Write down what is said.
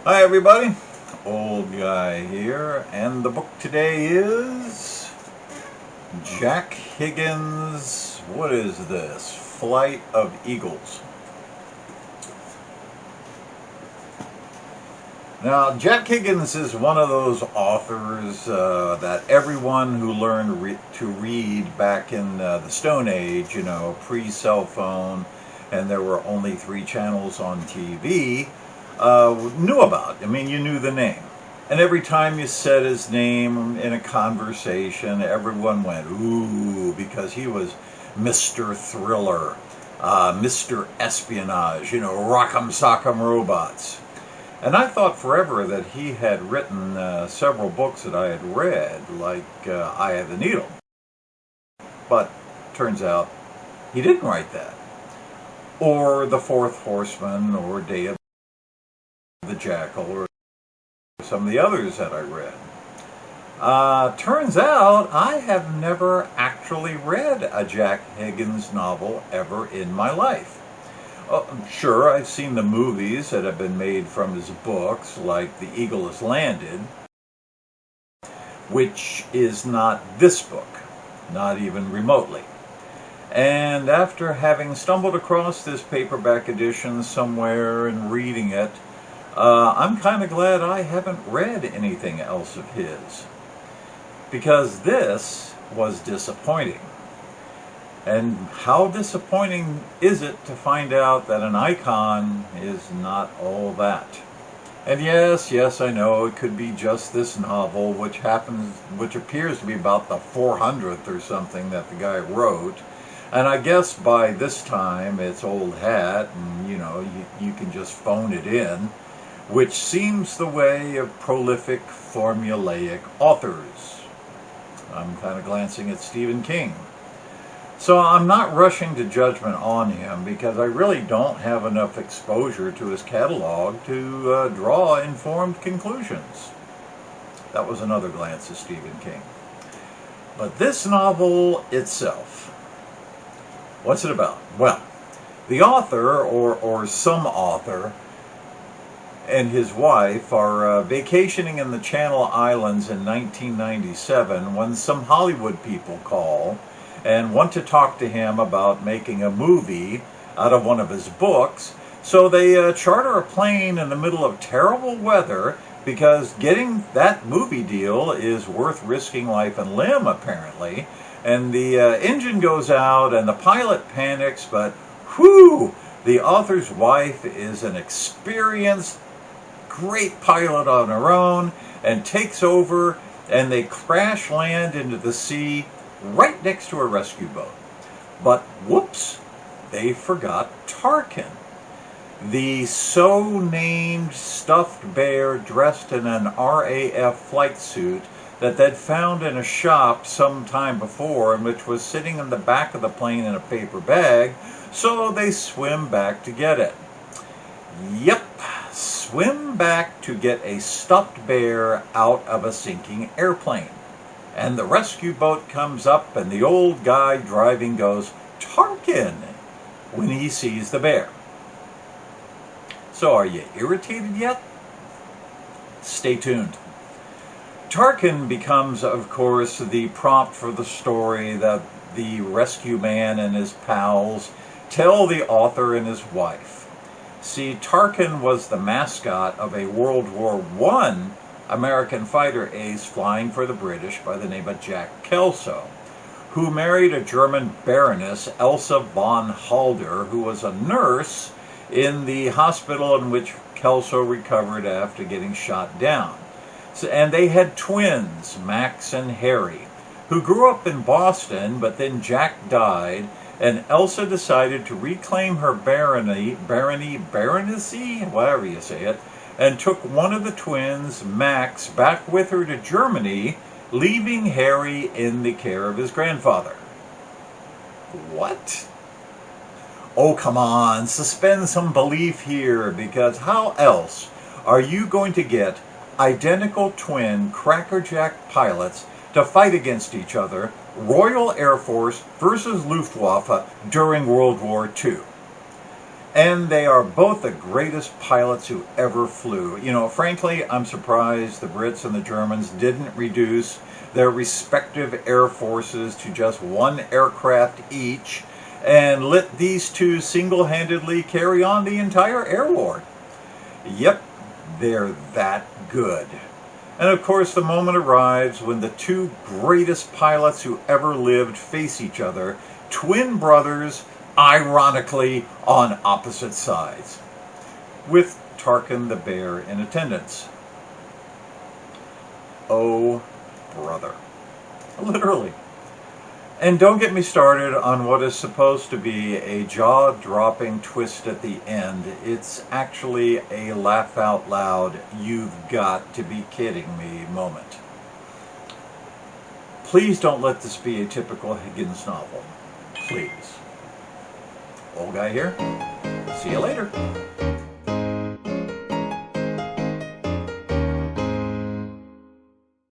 Hi everybody, Old Guy here, and the book today is Jack Higgins' what is this? Flight of Eagles. Now, Jack Higgins is one of those authors that everyone who learned to read back in the Stone Age, pre-cell phone, and there were only 3 channels on TV, knew about. I mean, you knew the name. And every time you said his name in a conversation, everyone went, ooh, because he was Mr. Thriller, Mr. Espionage, rock'em sock'em robots. And I thought forever that he had written several books that I had read, like Eye of the Needle. But turns out he didn't write that. Or The Fourth Horseman, or Day of the Jackal, or some of the others that I read. Turns out I have never actually read a Jack Higgins novel ever in my life. Sure, I've seen the movies that have been made from his books, like The Eagle Has Landed, which is not this book, not even remotely. And after having stumbled across this paperback edition somewhere and reading it, I'm kind of glad I haven't read anything else of his, because this was disappointing. And how disappointing is it to find out that an icon is not all that? And yes, I know it could be just this novel, which appears to be about the 400th or something that the guy wrote. And I guess by this time it's old hat, and you can just phone it in, which seems the way of prolific, formulaic authors. I'm kind of glancing at Stephen King. So I'm not rushing to judgment on him, because I really don't have enough exposure to his catalog to draw informed conclusions. That was another glance at Stephen King. But this novel itself, what's it about? Well, the author, or some author, and his wife are vacationing in the Channel Islands in 1997 when some Hollywood people call and want to talk to him about making a movie out of one of his books. So they charter a plane in the middle of terrible weather, because getting that movie deal is worth risking life and limb, apparently. And the engine goes out and the pilot panics, but whew, the author's wife is an experienced, great pilot on her own and takes over, and they crash land into the sea right next to a rescue boat. But whoops, they forgot Tarkin, the so-named stuffed bear dressed in an RAF flight suit that they'd found in a shop some time before, and which was sitting in the back of the plane in a paper bag. So they swim back to get it. Yep, swim back to get a stuffed bear out of a sinking airplane. And the rescue boat comes up, and the old guy driving goes, "Tarkin," when he sees the bear. So are you irritated yet? Stay tuned. Tarkin becomes, of course, the prompt for the story that the rescue man and his pals tell the author and his wife. See, Tarkin was the mascot of a World War I American fighter ace flying for the British by the name of Jack Kelso, who married a German baroness, Elsa von Halder, who was a nurse in the hospital in which Kelso recovered after getting shot down. And they had twins, Max and Harry, who grew up in Boston, but then Jack died, and Elsa decided to reclaim her barony, baronessy, whatever you say it, and took one of the twins, Max, back with her to Germany, leaving Harry in the care of his grandfather. What? Oh, come on, suspend some belief here, because how else are you going to get identical twin crackerjack pilots to fight against each other, Royal Air Force versus Luftwaffe, during World War II? And they are both the greatest pilots who ever flew. You know, frankly, I'm surprised the Brits and the Germans didn't reduce their respective air forces to just one aircraft each and let these two single-handedly carry on the entire air war. Yep, they're that good. And of course, the moment arrives when the two greatest pilots who ever lived face each other, twin brothers, ironically on opposite sides, with Tarkin the Bear in attendance. Oh, brother. Literally. And don't get me started on what is supposed to be a jaw-dropping twist at the end. It's actually a laugh-out-loud, you've got to be kidding me moment. Please don't let this be a typical Higgins novel. Please. Old guy here. See you later.